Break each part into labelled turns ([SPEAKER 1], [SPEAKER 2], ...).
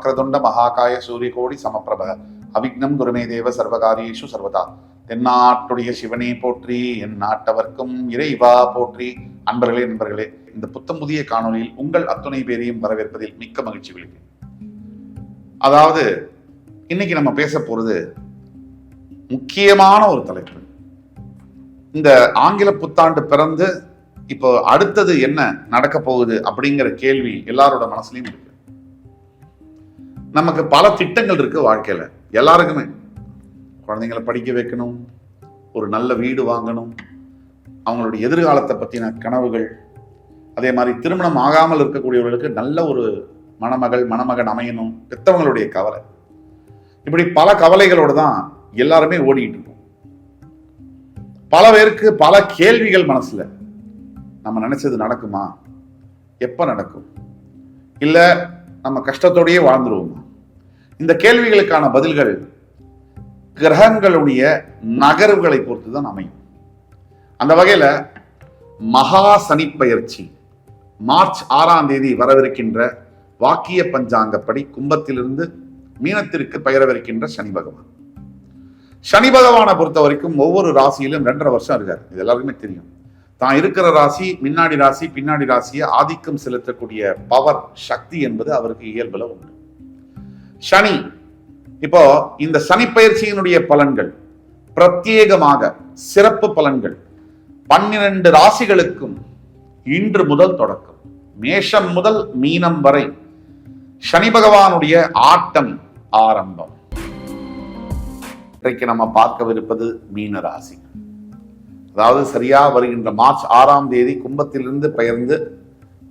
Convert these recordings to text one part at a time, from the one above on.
[SPEAKER 1] வக்ரதுண்ட மகாகாய சூரியகோடி சமப்பிரப அவிக்னம் குருமே தேவ சர்வகாரியேஷு சர்வதா. தென்னாட்டுடைய சிவனே போற்றி, என் நாட்டவர்க்கும் இறைவா போற்றி. நண்பர்களே, இந்த புத்தம் புதிய காணொலியில் உங்கள் அத்துணை பேரையும் வரவேற்பதில் மிக்க மகிழ்ச்சி கொள்கிறேன். அதாவது இன்னைக்கு நம்ம பேச போறது முக்கியமான ஒரு தலைப்பு. இந்த ஆங்கில புத்தாண்டு பிறந்து இப்போ அடுத்தது என்ன நடக்க போகுது அப்படிங்கிற கேள்வி எல்லாரோட மனசுலயும் இருக்கு. நமக்கு பல திட்டங்கள் இருக்கு வாழ்க்கையில. எல்லாருக்குமே குழந்தைங்களை படிக்க வைக்கணும், ஒரு நல்ல வீடு வாங்கணும், அவங்களுடைய எதிர்காலத்தை பற்றின கனவுகள், அதே மாதிரி திருமணம் ஆகாமல் இருக்கக்கூடியவர்களுக்கு நல்ல ஒரு மணமகன் அமையணும், பெற்றவங்களுடைய கவலை. இப்படி பல கவலைகளோடு தான் எல்லாருமே ஓடிக்கிட்டு இருக்கோம். பல பேருக்கு பல கேள்விகள் மனசுல. நம்ம நினைச்சது நடக்குமா? எப்ப நடக்கும்? இல்ல நம்ம கஷ்டத்தோடயே வாழ்ந்துருவோமா? இந்த கேள்விகளுக்கான பதில்கள் கிரகங்களுடைய நகர்வுகளை பொறுத்து தான் அமையும். அந்த வகையில மகா சனிப்பெயர்ச்சி மார்ச் 6ஆம் தேதி வரவிருக்கின்ற வாக்கிய பஞ்சாங்கப்படி கும்பத்திலிருந்து மீனத்திற்கு பெயரவிருக்கின்ற சனி பகவான். சனி பகவானை பொறுத்த வரைக்கும் ஒவ்வொரு ராசியிலும் 2.5 வருஷம் இருக்காரு. இது எல்லாருக்குமே தெரியும். தான் இருக்கிற ராசி, முன்னாடி ராசி, பின்னாடி ராசியை ஆதிக்கம் செலுத்தக்கூடிய பவர், சக்தி என்பது அவருக்கு இயல்புல உண்டு. சனி இப்போ இந்த சனி பயிற்சியினுடைய பலன்கள் பிரத்யேகமாக சிறப்பு பலன்கள் 12 ராசிகளுக்கும் இன்று முதல் தொடக்கம். மேஷம் முதல் மீனம் வரை சனி பகவானுடைய ஆட்டம் ஆரம்பம். இன்றைக்கு நம்ம பார்க்கவிருப்பது மீன ராசி. அதாவது சரியா வருகின்ற மார்ச் 6ஆம் தேதி கும்பத்திலிருந்து பெயர்ந்து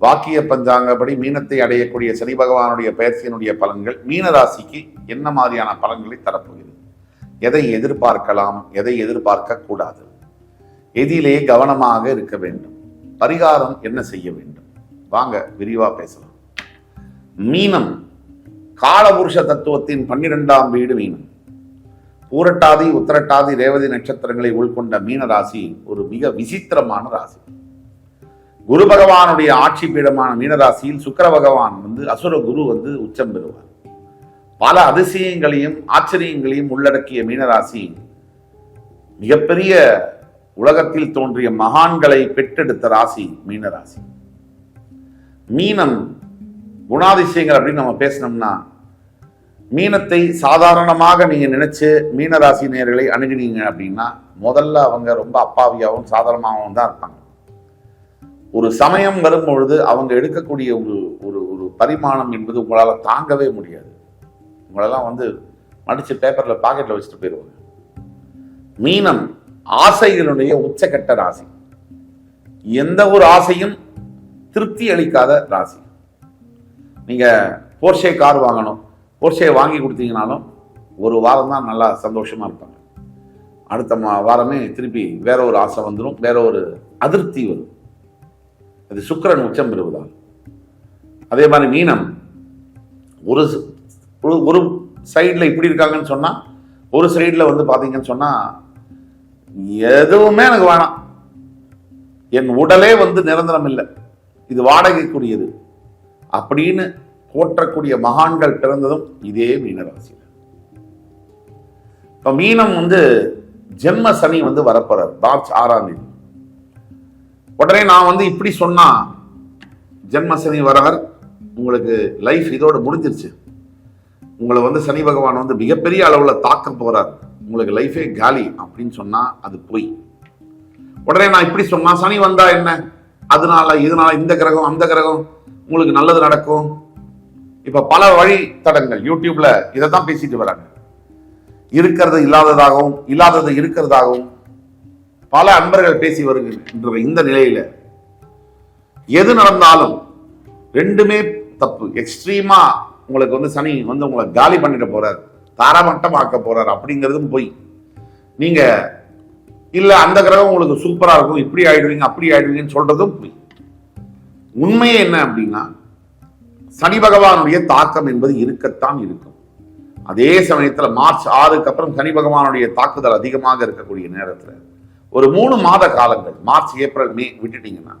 [SPEAKER 1] வாக்கிய பஞ்சாங்கப்படி மீனத்தை அடையக்கூடிய சனி பகவானுடைய பயிற்சியினுடைய பலன்கள் மீன ராசிக்கு என்ன மாதிரியான பலன்களை தரப்போகிறது, எதை எதிர்பார்க்கலாம், எதை எதிர்பார்க்க கூடாது, எதிலே கவனமாக இருக்க வேண்டும், பரிகாரம் என்ன செய்ய வேண்டும், வாங்க விரிவா பேசலாம். மீனம் காலபுருஷ தத்துவத்தின் 12ஆம் வீடு மீனம். பூரட்டாதி, உத்திரட்டாதி, ரேவதி நட்சத்திரங்களை உள்கொண்ட மீன ராசி ஒரு மிக விசித்திரமான ராசி. குரு பகவானுடைய ஆட்சி பீடமான மீனராசியில் சுக்கிர பகவான் அசுர குரு உச்சம் பெறுவார். பல அதிசயங்களையும் ஆச்சரியங்களையும் உள்ளடக்கிய மீனராசி மிகப்பெரிய உலகத்தில் தோன்றிய மகான்களை பெற்றெடுத்த ராசி மீனராசி. மீனம் குணாதிசயங்கள் அப்படின்னு நம்ம பேசணும்னா, மீனத்தை சாதாரணமாக நீங்க நினைச்சு மீனராசி நேயர்களை அணுகினீங்க அப்படின்னா முதல்ல அவங்க ரொம்ப அப்பாவியாகவும் சாதாரணமாகவும் தான் இருப்பாங்க. ஒரு சமயம் வரும்பொழுது அவங்க எடுக்கக்கூடிய ஒரு ஒரு பரிமாணம் என்பது உங்களால் தாங்கவே முடியாது. உங்களெல்லாம் மடிச்சு பேப்பர்ல பாக்கெட்ல வச்சுட்டு போயிடுவாங்க. மீனம் ஆசைகளுடைய உச்சக்கட்ட ராசி. எந்த ஒரு ஆசையும் திருப்தி அளிக்காத ராசி. நீங்க போர்ஷே கார் வாங்கணும், போர்ஷே வாங்கி கொடுத்தீங்கனாலும் ஒரு வாரம் தான் நல்லா சந்தோஷமா இருப்பாங்க. அடுத்த வாரமே திருப்பி வேற ஒரு ஆசை வந்துடும், வேற ஒரு அதிருப்தி வரும். அது சுக்கிரன் உச்சம் பெறுவதால். அதே மாதிரி மீனம் ஒரு சைட்ல இப்படி இருக்காங்கன்னு சொன்னா, ஒரு சைட்ல பாத்தீங்கன்னு சொன்னா எதுவுமே எனக்கு வேணாம், என் உடலே நிரந்தரம் இல்லை, இது வாடகைக்குரியது அப்படின்னு போற்றக்கூடிய மகான்கள் பிறந்ததும் இதே மீனராசியில். இப்ப மீனம் ஜென்ம சனி வரப்போறார் மார்ச் 6ஆம் தேதி. உடனே நான் இப்படி சொன்னா ஜென்ம சனி வரவர் உங்களுக்கு லைஃப் இதோட முடிஞ்சிருச்சு, உங்களை சனி பகவான் மிகப்பெரிய அளவுல தாக்க போறார், உங்களுக்கு லைஃபே காலி அப்படின்னு சொன்னா அது போய். உடனே நான் இப்படி சொன்னா சனி வந்தா என்ன, அதனால இதனால இந்த கிரகம் அந்த கிரகம் உங்களுக்கு நல்லது நடக்கும். இப்ப பல வழி தடங்கள் யூடியூப்ல இதைத்தான் பேசிட்டு வராங்க. இருக்கிறது இல்லாததாகவும் இல்லாதது இருக்கிறதாகவும் பல அன்பர்கள் பேசி வருகின்ற இந்த நிலையில எது நடந்தாலும் ரெண்டுமே தப்பு. எக்ஸ்ட்ரீமா உங்களுக்கு சனி உங்களை காலி பண்ணிட்டு போறார், தாரமட்டம் ஆக்க போறார் அப்படிங்கிறதும் போய். நீங்க இல்ல அந்த கிரகம் உங்களுக்கு சூப்பரா இருக்கும், இப்படி ஆயிடுவீங்க அப்படி ஆயிடுவீங்கன்னு சொல்றதும் போய். உண்மையே என்ன அப்படின்னா, சனி பகவானுடைய தாக்கம் என்பது இருக்கத்தான் இருக்கும். அதே சமயத்துல மார்ச் 6க்கு அப்புறம் சனி பகவானுடைய தாக்குதல் அதிகமாக இருக்கக்கூடிய நேரத்துல ஒரு 3 மாத காலங்கள், மார்ச் ஏப்ரல் மே விட்டுட்டீங்கன்னா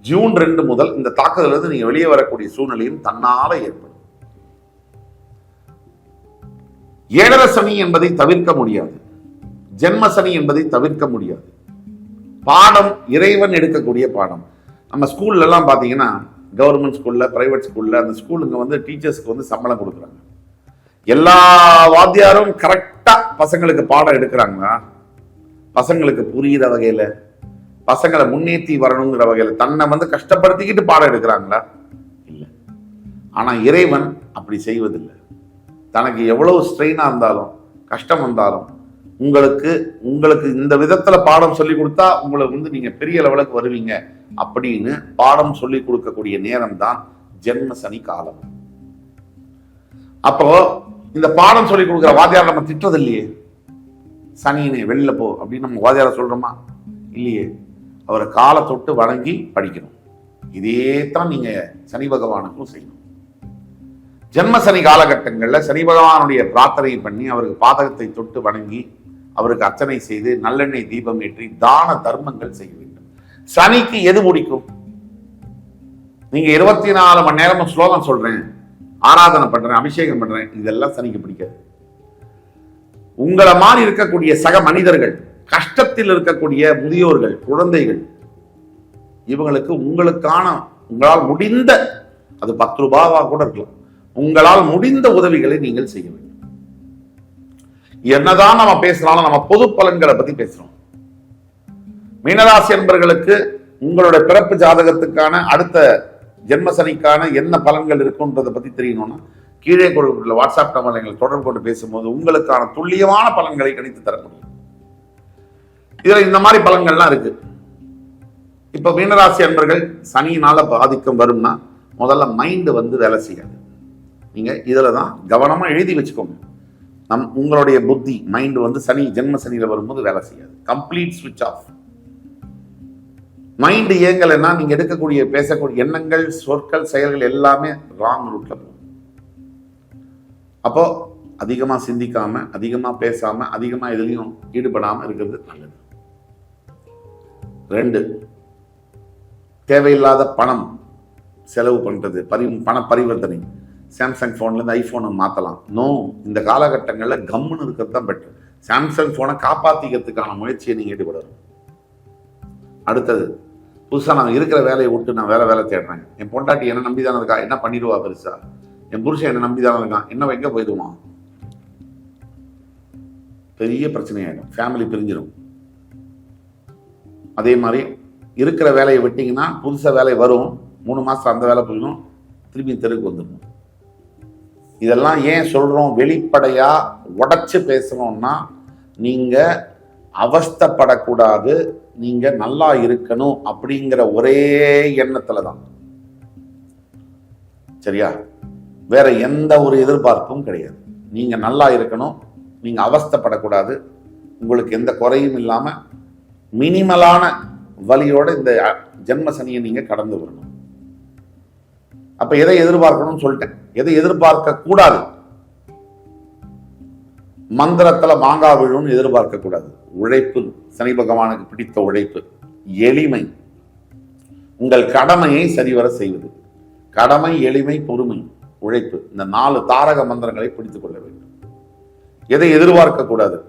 [SPEAKER 1] ஜூன் 2 முதல் இந்த தாக்குதல் நீங்க வெளியே வரக்கூடிய சூழ்நிலையும் தன்னால ஏற்படும். ஏழரை சனி என்பதை தவிர்க்க முடியாது, ஜென்ம சனி என்பதை தவிர்க்க முடியாது. பாடம் இறைவன் எடுக்கக்கூடிய பாடம். நம்ம ஸ்கூல்ல எல்லாம் பாத்தீங்கன்னா, கவர்மெண்ட் ஸ்கூல்ல, பிரைவேட் ஸ்கூல்ல, அந்த ஸ்கூலுங்க டீச்சர்ஸ்க்கு சம்பளம் கொடுக்குறாங்க. எல்லா வாத்தியாரும் கரெக்டா பசங்களுக்கு பாடம் எடுக்கிறாங்களா? பசங்களுக்கு புரியுற வகையில, பசங்களை முன்னேற்றி வரணுங்கிற வகையில தன்னை கஷ்டப்படுத்திக்கிட்டு பாடம் எடுக்கிறாங்களா? இல்லை. ஆனா இறைவன் அப்படி செய்வதில்லை. தனக்கு எவ்வளவு ஸ்ட்ரெயினா இருந்தாலும், கஷ்டம் வந்தாலும், உங்களுக்கு இந்த விதத்துல பாடம் சொல்லி கொடுத்தா உங்களை நீங்க பெரிய லெவலுக்கு வருவீங்க அப்படின்னு பாடம் சொல்லி கொடுக்கக்கூடிய நேரம் தான் ஜென்ம சனி காலம். அப்போ இந்த பாடம் சொல்லி கொடுக்குற வாத்தியார் நம்ம திட்டுறது இல்லையே, சனியினே வெளியில போ அப்படின்னு நம்ம வாத்தியார சொல்றோமா? இல்லையே. அவரை காலை தொட்டு வணங்கி படிக்கணும். இதே தான் நீங்க சனி பகவானுக்கும் செய்யணும். ஜென்ம சனி காலகட்டங்களில் சனி பகவானுடைய பிரார்த்தனை பண்ணி அவருக்கு பாதகத்தை தொட்டு வணங்கி அவருக்கு அர்ச்சனை செய்து நல்லெண்ணெய் தீபம் ஏற்றி தான தர்மங்கள் செய்ய வேண்டும். சனிக்கு எது பிடிக்கும்? நீங்க 24 மணி நேரமும் ஸ்லோகம் சொல்றேன், ஆராதனை பண்றேன், அபிஷேகம் பண்றேன், இதெல்லாம் சனிக்கு பிடிக்காது. உங்களை மாதிரி இருக்கக்கூடிய சக மனிதர்கள், கஷ்டத்தில் இருக்கக்கூடிய முதியோர்கள், குழந்தைகள், இவங்களுக்கு உங்களால் முடிந்த, அது 10 ரூபாவா கூட இருக்கலாம், உங்களால் முடிந்த உதவிகளை நீங்கள் செய்ய வேண்டும். என்னதான் நம்ம பேசினாலும் நம்ம பொது பலன்களை பத்தி பேசுறோம். மீனராசி என்பர்களுக்கு உங்களுடைய பிறப்பு ஜாதகத்துக்கான அடுத்த ஜென்ம சனிக்கான என்ன பலன்கள் இருக்குன்றதை பத்தி தெரியணும்னா கீழே கொடுக்கப்பட்டுள்ள வாட்ஸ்அப் நம்பர் எங்களை தொடர்பு கொண்டு பேசும்போது உங்களுக்கான துல்லியமான பலன்களை கணித்து தர முடியும். இதுல இந்த மாதிரி பலன்கள்லாம் இருக்கு. இப்ப மீனராசி என்பர்கள் சனியினால பாதிக்கம் வரும்னா முதல்ல மைண்ட் வேலை செய்யாது. நீங்க இதுல தான் கவனமா எழுதி வச்சுக்கோங்க. உங்களுடைய புத்தி மைண்ட் சனி ஜென்ம சனியில வரும்போது வேலை செய்யாது. கம்ப்ளீட் ஸ்விட்ச் ஆஃப். மைண்ட் இயங்கலைன்னா நீங்க எடுக்கக்கூடிய பேசக்கூடிய எண்ணங்கள், சொற்கள், செயல்கள் எல்லாமே ராங் ரூட்ல போகும். அப்போ அதிகமா சிந்திக்காம, அதிகமா பேசாம, அதிகமா எதுலையும் ஈடுபடாம இருக்கிறது நல்லது. 2, தேவையில்லாத பணம் செலவு பண்றது, பண பரிவர்த்தனை. சாம்சங் போன்ல இருந்து ஐபோன் மாத்தலாம். நோ, இந்த காலகட்டங்களில் கம்முன்னு இருக்கிறது தான் பெட்டர். சாம்சங் போனை காப்பாத்திக்கிறதுக்கான முயற்சியை நீங்க ஈடுபடணும். அடுத்தது, புதுசா நான் இருக்கிற வேலையை விட்டு நான் வேலை தேடுறேன். என் பொண்டாட்டி என்ன நம்பிதானே இருக்கா, என்ன பண்ணிடுவா பெருசா? என் புருஷன் என்ன நம்பிதானே இருக்கான், என்ன எங்க போயிடுவான்? பெரிய பிரச்சனையாயிடும், ஃபேமிலி பிரிஞ்சிடும். அதே மாதிரி இருக்கிற வேலையை விட்டீங்கன்னா புதுசா வேலை வரும், 3 மாசம் அந்த வேலை போயிடும், திரும்பி தெருக்கு வந்துடும். இதெல்லாம் ஏன் சொல்றோம்? வெளிப்படையா உடைச்சு பேசணும்னா நீங்க அவஸ்தைப்படக்கூடாது, நீங்க நல்லா இருக்கணும் அப்படிங்கிற ஒரே எண்ணத்துல தான். சரியா? வேற எந்த ஒரு எதிர்பார்ப்பும் கிடையாது. நீங்க நல்லா இருக்கணும், நீங்க அவஸ்தைப்படக்கூடாது, உங்களுக்கு எந்த குறையும் இல்லாம மினிமலான வலியோட இந்த ஜென்ம சனியை நீங்க கடந்து வரணும். அப்ப எதை எதிர்பார்க்கணும்னு சொல்லிட்டேன். எதை எதிர்பார்க்க கூடாது? மந்திரத்துல மாங்காய் விழுன்னு எதிர்பார்க்க கூடாது. உழைப்பு, சனி பகவானுக்கு பிடித்த உழைப்பு, எளிமை, உங்கள் கடமையை சரிவர செய்வது. கடமை, எளிமை, பொறுமை, உழைப்பு, இந்த 4 தாரக மந்திரங்களை பிடித்துக் கொள்ள வேண்டும். எதை எதிர்பார்க்க கூடாது?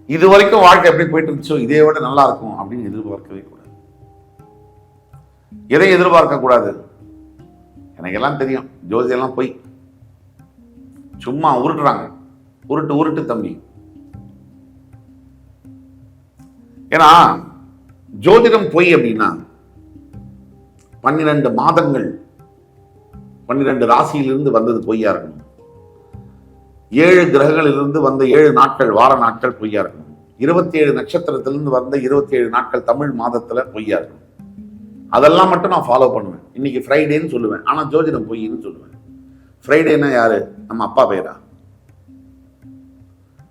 [SPEAKER 1] இது வரைக்கும் வாழ்க்கை எப்படி போயிட்டு இருந்துச்சோ இதே விட நல்லா இருக்கும் அப்படின்னு எதிர்பார்க்கவே கூடாது. எதை எதிர்பார்க்க கூடாது? எனக்கெல்லாம் தெரியும், ஜோதியெல்லாம் போய் சும்மா உருட்டுறாங்க. உருட்டு தம்பி. ஏன்னா ஜோதிடம் பொய் அப்படின்னா 12 மாதங்கள் 12 ராசியிலிருந்து வந்தது பொய்யா இருக்கணும். 7 கிரகங்களிலிருந்து வந்த 7 நாட்கள், வார நாட்கள் பொய்யா இருக்கணும். 27 நட்சத்திரத்திலிருந்து வந்த 27 நாட்கள் தமிழ் மாதத்துல பொய்யா இருக்கணும். அதெல்லாம் மட்டும் நான் ஃபாலோ பண்ணுவேன். இன்னைக்கு ஃப்ரைடேன்னு சொல்லுவேன், ஆனா ஜோதிடம் பொய்ன்னு சொல்லுவேன். ஃப்ரைடேன்னா யாரு? நம்ம அப்பா பெயரா?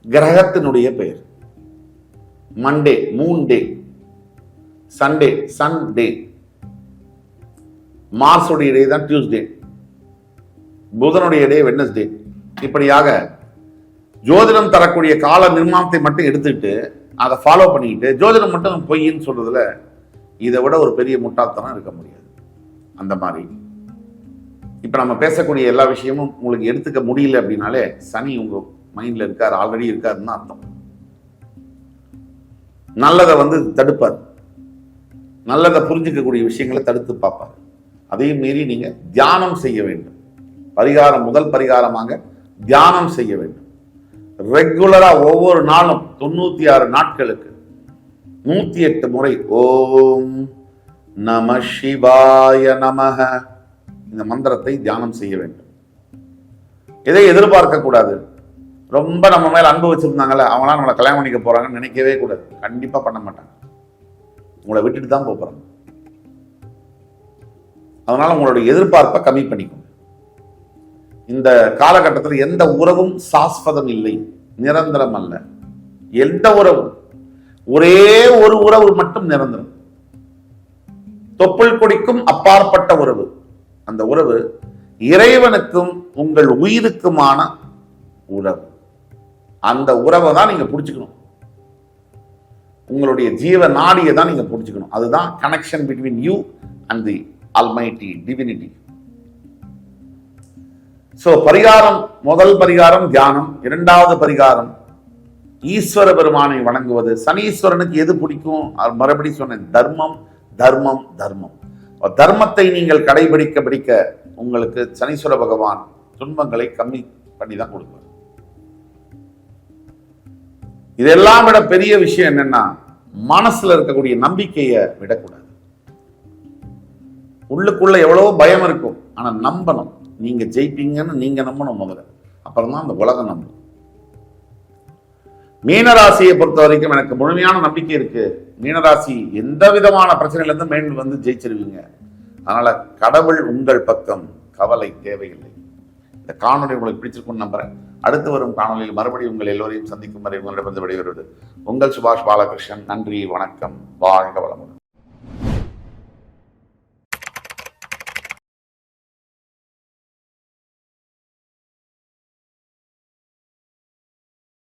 [SPEAKER 1] கிரகத்தினுடைய பெயர். Monday moon day, Sunday sun day, மார்ஸுடைய டே தான் டியூஸ்டே, புதனுடைய டே வெட்னஸ்டே. இப்படியாக ஜோதிடம் தரக்கூடிய கால நிர்மாணத்தை மட்டும் எடுத்துக்கிட்டு அதை ஃபாலோ பண்ணிக்கிட்டு ஜோதிடம் மட்டும் பொய்ன்னு சொல்றதுல இதை விட ஒரு பெரிய முட்டாள்தனம் இருக்க முடியாது. அந்த மாதிரி இப்ப நம்ம பேசக்கூடிய எல்லா விஷயமும் உங்களுக்கு எடுத்துக்க முடியல அப்படின்னாலே சனி உங்க மைண்ட்ல இருக்காரு, ஆல்ரெடி இருக்காருன்னு அர்த்தம். நல்லதை தடுப்பார், நல்லதை புரிஞ்சுக்கக்கூடிய விஷயங்களை தடுத்து பார்ப்பார். அதையும் மீறி நீங்க தியானம் செய்ய வேண்டும். பரிகாரம், முதல் பரிகாரமாக தியானம் செய்ய வேண்டும். ரெகுலரா ஒவ்வொரு நாளும் 96 நாட்களுக்கு 108 முறை ஓம் நம சிவாய நமஹ இந்த மந்திரத்தை தியானம் செய்ய வேண்டும். எதை எதிர்பார்க்க கூடாது. ரொம்ப நம்ம மேல அன்பு வச்சிருந்தாங்கல்ல, அவங்களாம் நம்மளை கல்யாணம் பண்ணிக்க போறாங்கன்னு நினைக்கவே கூடாது. கண்டிப்பா பண்ண மாட்டாங்க, உங்களை விட்டுட்டு தான் போறாங்க. அதனால உங்களுடைய எதிர்பார்ப்பை கம்மி பண்ணிக்கணும். இந்த காலகட்டத்தில் எந்த உறவும் சாஸ்வதம் இல்லை, நிரந்தரம் அல்ல. எந்த உறவும், ஒரே ஒரு உறவு மட்டும் நிரந்தரம். தொப்புள் கொடிக்கும் அப்பாற்பட்ட உறவு. அந்த உறவு இறைவனுக்கும் உங்கள் உயிருக்குமான உறவு. அந்த உறவை தான் நீங்க பிடிச்சுக்கணும். உங்களுடைய ஜீவ நாடியை தான் நீங்க பிடிச்சுக்கணும். அதுதான் connection between you and the almighty divinity. So பரிகாரம், முதல் பரிகாரம் தியானம், இரண்டாவது பரிகாரம் ஈஸ்வர பெருமானை வணங்குவது. சனீஸ்வரனுக்கு எது பிடிக்கும்? மறுபடி சொன்னேன், தர்மம் தர்மம் தர்மம். தர்மத்தை நீங்கள் கடைபிடிக்க உங்களுக்கு சனீஸ்வர பகவான் துன்பங்களை கம்மி பண்ணி தான் கொடுப்பார். இதெல்லாம் விட பெரிய விஷயம் என்னன்னா, மனசுல இருக்கக்கூடிய நம்பிக்கையை விடக்கூடாது. உள்ளுக்குள்ள எவ்வளவோ பயம் இருக்கும், ஆனா நம்பணும். நீங்க ஜெயிப்பீங்கன்னு நீங்க நம்பணும் முதல்ல, அப்புறம் தான் அந்த உலகம் நம்பும். மீனராசியை பொறுத்த வரைக்கும் எனக்கு முழுமையான நம்பிக்கை இருக்கு. மீனராசி எந்த விதமான பிரச்சனையில இருந்து மேல் ஜெயிச்சிருவீங்க. அதனால கடவுள் உங்கள் பக்கம், கவலை தேவையில்லை. இந்த காணொலி உங்களுக்கு பிடிச்சிருக்கும்னு நம்புறேன். அடுத்து வரும் காணொலியில் மறுபடியும் உங்கள் எல்லோரையும் சந்திக்கும் வரை உங்களிடமிருந்து விடைபெறுவது உங்கள் சுபாஷ் பாலகிருஷ்ணன். நன்றி, வணக்கம், வாழ்க வளமுடன்.